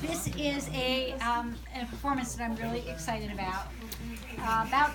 This is a performance that I'm really excited about. About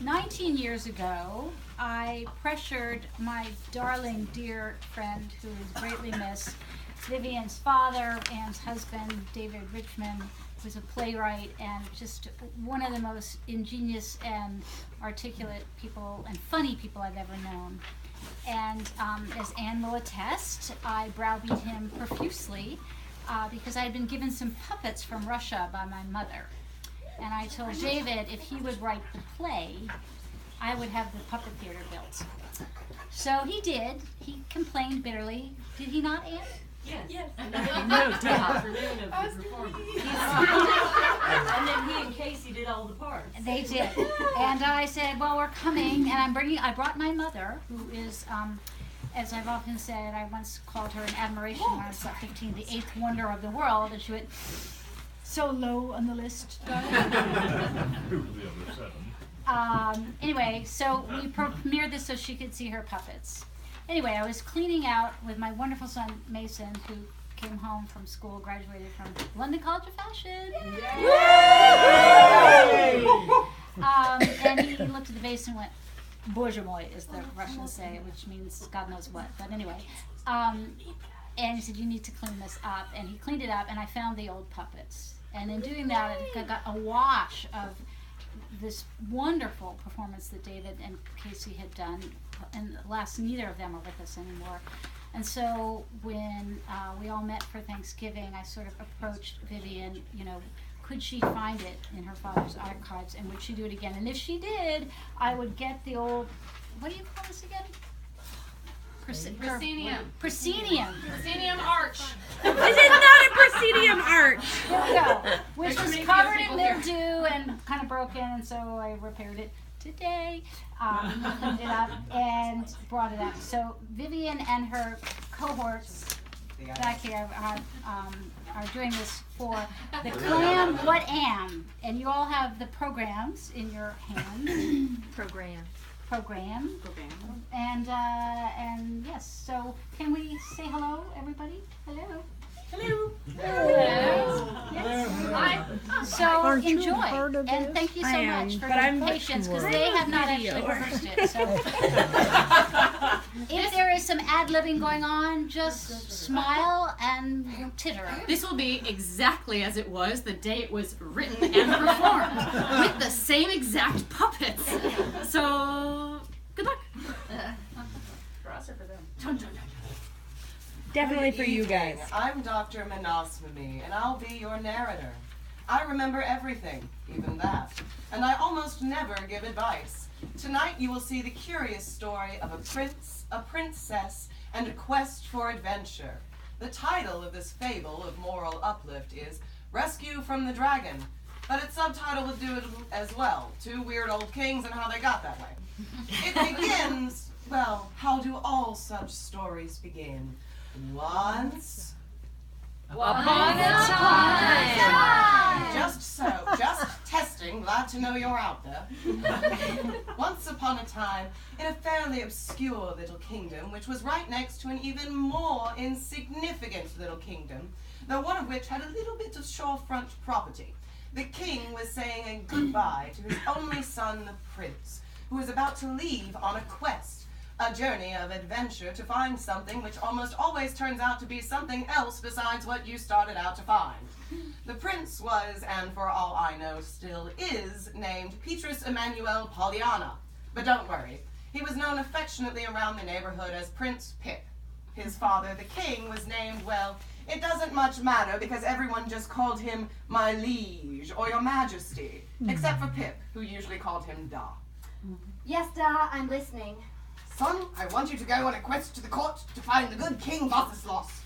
19 years ago, I pressured my darling, dear friend, who is greatly missed, Vivian's father, Anne's husband, David Richmond, who's a playwright and just one of the most ingenious and articulate people and funny people I've ever known. And as Anne will attest, I browbeat him profusely because I had been given some puppets from Russia by my mother. And I told David if he would write the play, I would have the puppet theater built. So he did. He complained bitterly. Did he not, Anne? Yes. And then the afternoon of the performance. And then he and Casey did all the parts. They did. And I said, well, we're coming, and I brought my mother, who is, as I've often said, I once called her in admiration when I was about 15, the eighth wonder of the world, and she went, so low on the list. Anyway, so we premiered this so she could see her puppets. Anyway, I was cleaning out with my wonderful son, Mason, who came home from school, graduated from London College of Fashion. And he looked at the vase and went, Bozhe moi, as the Russians say, which means God knows what. But anyway, and he said, you need to clean this up. And he cleaned it up, and I found the old puppets. And in doing that, I got a wash of this wonderful performance that David and Casey had done, and alas, neither of them are with us anymore. And so when we all met for Thanksgiving, I sort of approached Vivian, could she find it in her father's archives, and would she do it again? And if she did, I would get the old, what do you call this again? Proscenium. Proscenium. Proscenium arch. This is not a proscenium arch. There we go. Which was covered in mildew and kind of broken, and so I repaired it today, cleaned it up, and brought it up. So Vivian and her cohorts back here are doing this for the Clam What Am, and you all have the programs in your hand. Program. And yes, so can we say hello, everybody? Hello. Hello. Yes. So enjoy, and thank you so much for your patience, because they have not actually rehearsed it. So if there is some ad-libbing going on, just smile and titter. This will be exactly as it was the day it was written and performed, with the same exact puppets. So, good luck. For us or for them? Dun, dun, dun. Definitely for you guys. I'm Dr. Menosmami, and I'll be your narrator. I remember everything, even that, and I almost never give advice. Tonight you will see the curious story of a prince, a princess, and a quest for adventure. The title of this fable of moral uplift is Rescue from the Dragon, but its subtitle would do it as well, Two Weird Old Kings and How They Got That Way. It begins, well, how do all such stories begin? Once Upon a time. Just so, just testing, glad to know you're out there. Once upon a time, in a fairly obscure little kingdom, which was right next to an even more insignificant little kingdom, though one of which had a little bit of shorefront property, the king was saying a goodbye to his only son, the prince, who was about to leave on a quest. A journey of adventure to find something which almost always turns out to be something else besides what you started out to find. The prince was, and for all I know still is, named Petrus Emmanuel Pollyanna. But don't worry, he was known affectionately around the neighborhood as Prince Pip. His father, the king, was named, well, it doesn't much matter because everyone just called him my liege or your majesty, except for Pip, who usually called him Da. Yes, Da, I'm listening. Son, I want you to go on a quest to the court to find the good King Bothuslos.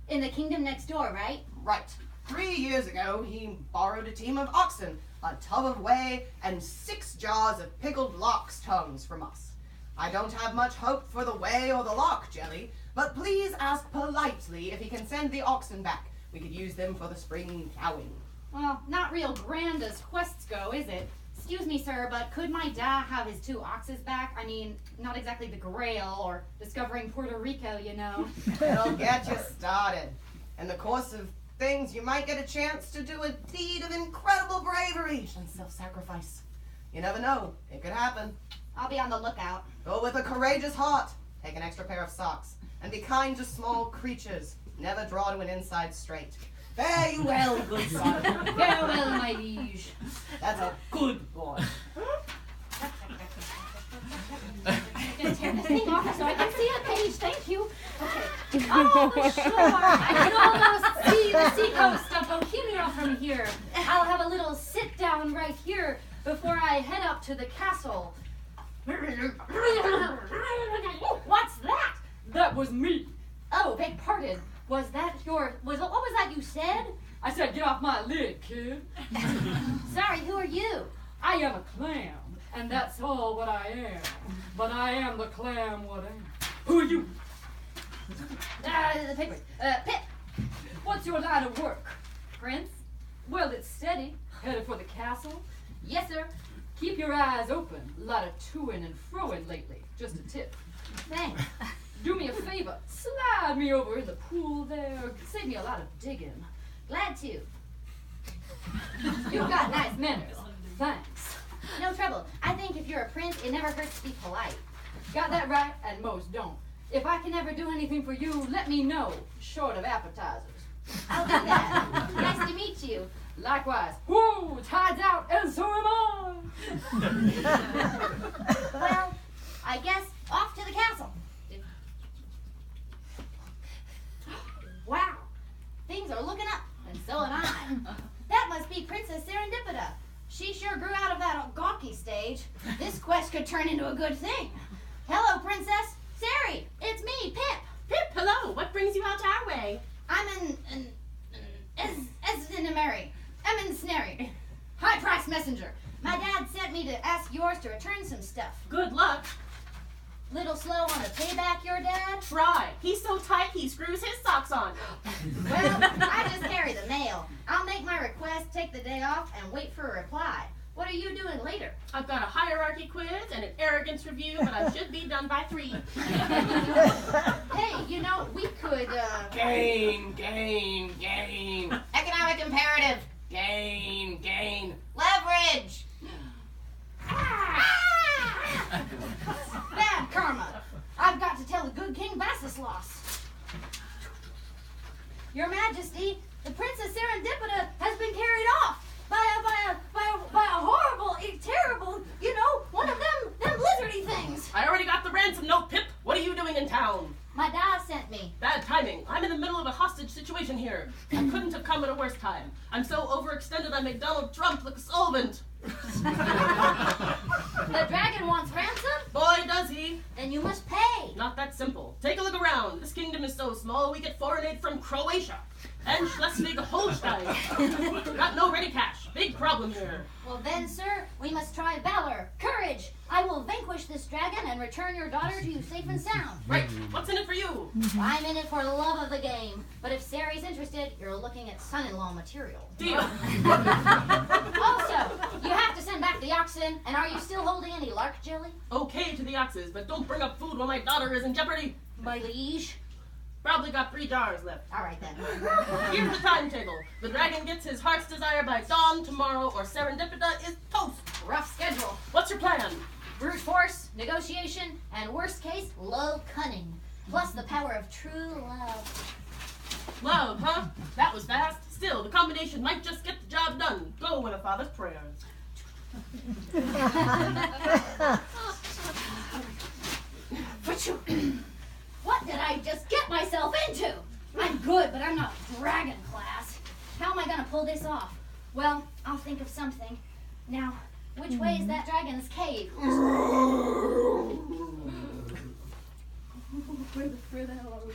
In the kingdom next door, right? Right. 3 years ago, he borrowed a team of oxen, a tub of whey, and 6 jars of pickled lark's tongues from us. I don't have much hope for the whey or the lark jelly, but please ask politely if he can send the oxen back. We could use them for the spring plowing. Well, not real grand as quests go, is it? Excuse me, sir, but could my dad have his 2 oxes back? I mean, not exactly the Grail or discovering Puerto Rico, you know. It'll get you started. In the course of things, you might get a chance to do a deed of incredible bravery and self-sacrifice. You never know. It could happen. I'll be on the lookout. Go with a courageous heart. Take an extra pair of socks. And be kind to small creatures. Never draw to an inside straight. Fare you well, good son. Farewell, my liege. That's a good boy. I'm gonna tear this thing off so I can see a page. Thank you. Okay. Oh, the shore. I can almost see the seacoast of Bohemia from here. I'll have a little sit down right here before I head up to the castle. What's that? That was me. Oh, beg pardon. Was that your? What was that you said? I said, get off my lid, kid. Sorry, who are you? I am a clam, and that's all what I am. But I am the clam what am. Who are you? The papers. Pip. What's your line of work? Prince. Well, it's steady. Headed for the castle. Yes, sir. Keep your eyes open. A lot of to-ing and fro-ing lately. Just a tip. Thanks. Do me a favor. Slide me over in the pool there. Save me a lot of digging. Glad to. You've got nice manners. Thanks. No trouble. I think if you're a prince, it never hurts to be polite. Got that right? And most don't. If I can ever do anything for you, let me know. Short of appetizers. I'll do that. Nice to meet you. Likewise. Whoa, tide's out, and so am I. Well, I guess off to the castle. Wow, things are looking up, and so am I. That must be Princess Serendipita. She sure grew out of that gawky stage. This quest could turn into a good thing. Hello, Princess. Seri, it's me, Pip. Pip, hello. What brings you out our way? I'm Snary. High-priced messenger. My dad sent me to ask yours to return some stuff. Good luck. Little slow on the payback, your dad? Try. He's so tight he screws his socks on. Well, I just carry the mail. I'll make my request, take the day off, and wait for a reply. What are you doing later? I've got a hierarchy quiz and an arrogance review, but I should be done by 3. Hey, you know, we could, Gain. Economic imperative. Gain. Leverage. Bad karma. I've got to tell the good King Vasislos. Your Majesty, the Princess Serendipita has been carried off by a horrible, terrible, one of them lizardy things. I already got the ransom note, Pip. What are you doing in town? My dad sent me. Bad timing. I'm in the middle of a hostage situation here. I couldn't have come at a worse time. I'm so overextended I made Donald Trump look solvent. The dragon wants ransom? Boy, does he. Then you must pay. Not that simple. Take a look around. This kingdom is so small we get foreign aid from Croatia and Schleswig-Holstein. Got no ready cash. Big problem here. Well then, sir, we must try valor, courage. I will vanquish this dragon and return your daughter to you safe and sound. Right. What's in it for you? I'm in it for the love of the game. But if Sari's interested, you're looking at son-in-law material. Deal. Also, you have to send back the oxen. And are you still holding any lark jelly? Okay to the oxes, but don't bring up food while my daughter is in jeopardy. My liege. Probably got 3 jars left. All right then. Here's the timetable. The dragon gets his heart's desire by dawn tomorrow, or Serendipita is toast. Rough schedule. What's your plan? Brute force, negotiation, and worst case, low cunning. Plus the power of true love. Love, huh? That was fast. Still, the combination might just get the job done. Go with a father's prayers. What did I just get myself into? I'm good, but I'm not dragon class. How am I gonna pull this off? Well, I'll think of something. Now, which way is that dragon's cave? Where the hell are we?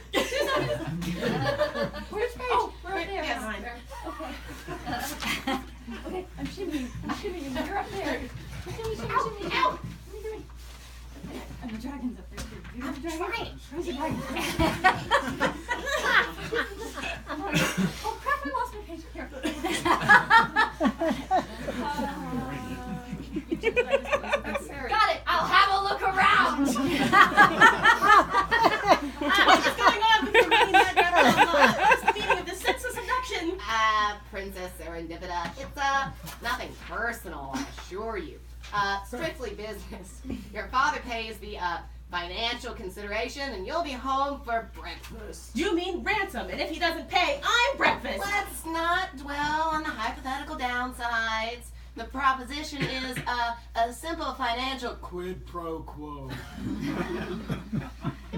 Where's Paige? Oh, we're up there. Yes. Okay. Okay, I'm shimmying. You're up there. Shimmy. Ow! What are you doing? And the dragon's up there too. I'm trying. Where's the dragon? Oh crap, I lost my page. Here. Got it. I'll have a look around. What is going on with you reading that down online? What's the meaning of this sentence? Princess Serendipita, it's, nothing personal, I assure you. Strictly business. Your father pays the, financial consideration, and you'll be home for breakfast. You mean ransom, and if he doesn't pay, I'm breakfast. Let's not dwell on the hypothetical downsides. The proposition is a simple financial quid pro quo.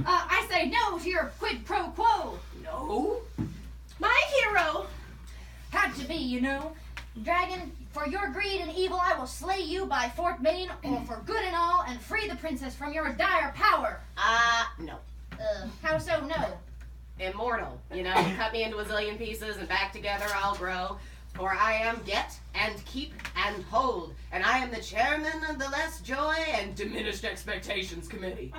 I say no to your quid pro quo. No? My hero. Had to be, you know. Dragon, for your greed and evil, I will slay you by Fort Maine, or for good and all, and free the princess from your dire power. No. How so, no? Immortal. You know, cut me into a zillion pieces and back together I'll grow. For I am get and keep and hold, and I am the chairman of the Less Joy and Diminished Expectations Committee.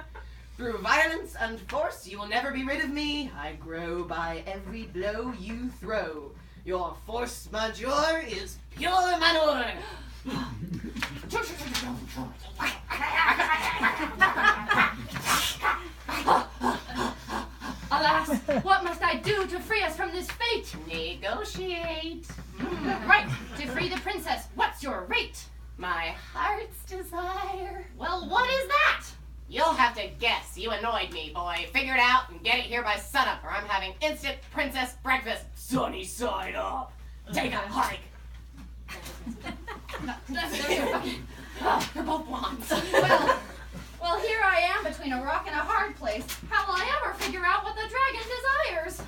Through violence and force you will never be rid of me. I grow by every blow you throw. Your force majeure is pure manure. Alas, what must I do to free us from this fate? Negotiate. Right, to free the princess, what's your rate? My heart's desire. Well, what is that? You'll have to guess. You annoyed me, boy. Figure it out and get it here by sunup, or I'm having instant princess breakfast. Sunny side up. Take a hike. You're both blondes. Well, here I am between a rock and a hard place. How will I ever figure out what the dragon desires?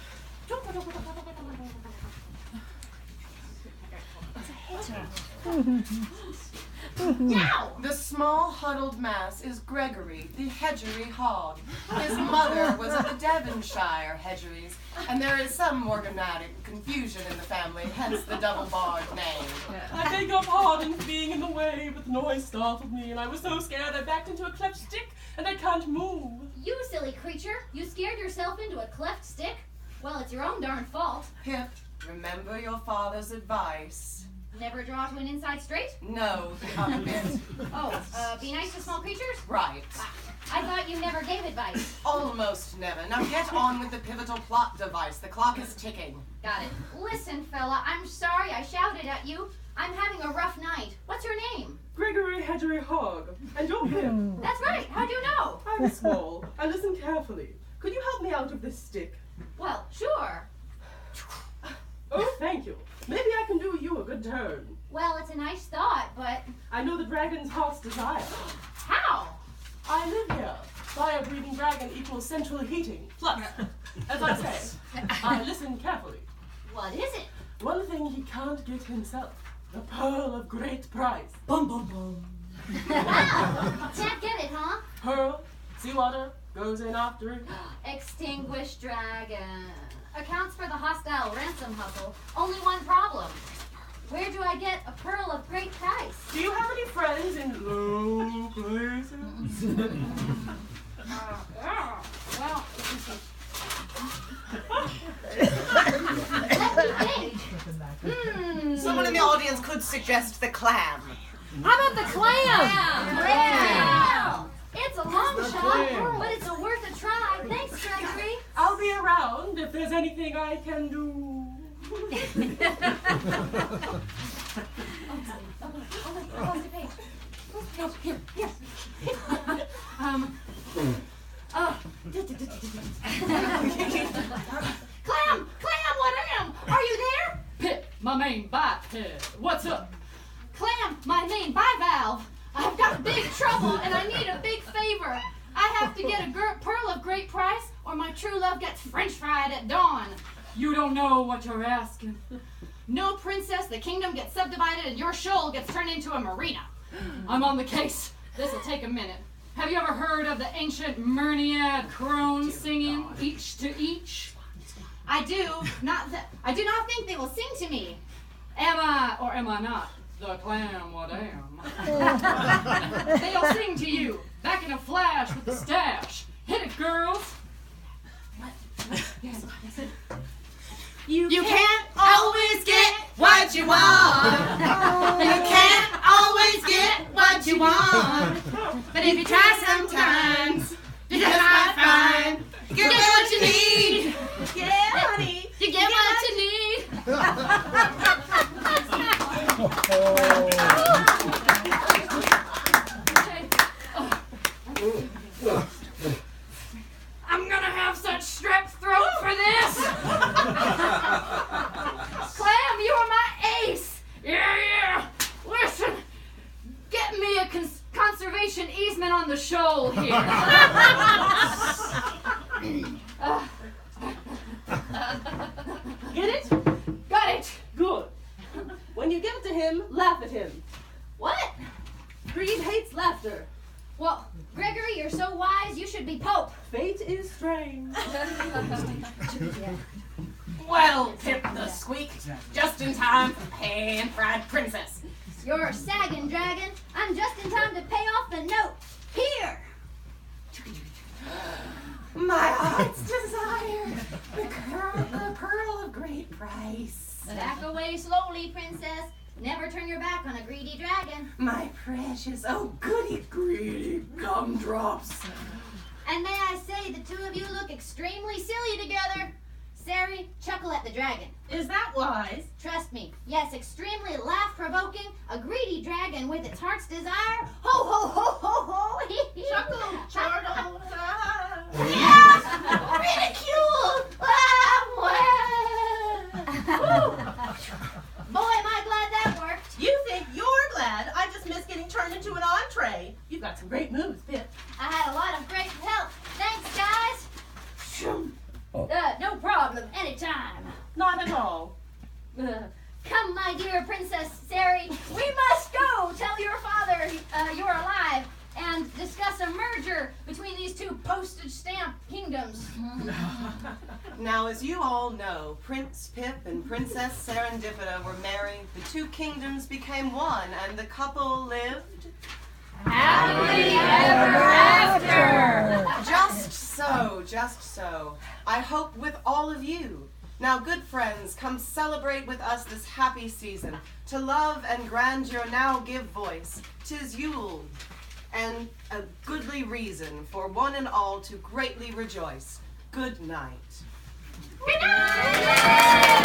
Now, the small huddled mass is Gregory, the hedgery hog. His mother was of the Devonshire hedgeries, and there is some morganatic confusion in the family, hence the double-barred name. I beg your pardon for being in the way, but the noise startled me, and I was so scared I backed into a cleft stick, and I can't move. You silly creature, you scared yourself into a cleft stick? Well, it's your own darn fault. Pip, remember your father's advice. Never draw to an inside straight? No, the other bit. Oh, be nice to small creatures? Right. I thought you never gave advice. Almost never. Now get on with the pivotal plot device. The clock is ticking. Got it. Listen, fella, I'm sorry I shouted at you. I'm having a rough night. What's your name? Gregory Hedgery Hogg, and you're Pip. That's right. How'd you know? I'm small. I listen carefully. Could you help me out of this stick? Well, sure. Oh, thank you. Maybe I can do you a good turn. Well, it's a nice thought, but I know the dragon's heart's desire. how? I live here. Fire-breathing dragon equals central heating. Plus, as I say, I listen carefully. What is it? One thing he can't get himself. The pearl of great price. Bum, bum, bum. Wow! Can't get it, huh? Pearl, seawater, goes in after it. Extinguished dragon. Accounts for the hostile ransom hustle. Only one problem. Where do I get a pearl of great price? Do you have any friends in low places? Well, let me think. Someone in the audience could suggest the clam. How about the clam? Wow. It's a long shot, but it's worth a try. Thanks, Gregory. I'll be around if there's anything I can do. Clam, what am? Are you there? Pip, my main biped. What's up? Clam, my main bivalve. I've got big trouble and I need a big favor. I have to get a pearl of great price or my true love gets french fried at dawn. You don't know what you're asking. No, princess, the kingdom gets subdivided and your shoal gets turned into a marina. I'm on the case. This'll take a minute. Have you ever heard of the ancient Myrniad crone singing each to each? I do not think they will sing to me. Am I or am I not the clam what am? They'll sing to you, back in a flash with the stash. Hit it, girls. Yes. You can't always get what you want. You can't always get what you want. But if you try sometimes, you just might find you get what you need. Yeah, honey. You get what you need. I'm gonna have such strep throat for this. Clam, you are my ace. Yeah. Listen, get me a conservation easement on the shoal here. Get it? Got it. Good. When you give it to him, laugh at him. What? Greed hates laughter. Well, Gregory, you're so wise, you should be Pope. Fate is strange. Well, Pip the Squeak, just in time for pan-fried princess. You're sagging, dragon. I'm just in time to pay off the note. Here. My heart's desire, the pearl of great price. Back away slowly, princess. Never turn your back on a greedy dragon. My precious, oh goody greedy gumdrops. And may I say, the two of you look extremely silly together. Sari, chuckle at the dragon. Is that wise? Trust me, yes, extremely laugh-provoking, a greedy dragon with its heart's desire. Ho, ho, ho, ho, ho. Chuckle, chortle. Ridicule. Boy, am I glad that worked. You think you're glad I just missed getting turned into an entree. You've got some great moves, Pip. I had a lot of great help. Thanks, guys. No problem, anytime. Not at all. Come, my dear Princess Sari, we must go tell your father you're alive and discuss a merger between these two postage stamp kingdoms. Now, as you all know, Prince Pip and Princess Serendipita were married, the two kingdoms became one, and the couple lived Happily ever after. just so. I hope with all of you. Now, good friends, come celebrate with us this happy season. To love and grandeur now give voice. 'Tis Yule, and a goodly reason for one and all to greatly rejoice. Good night. Good night!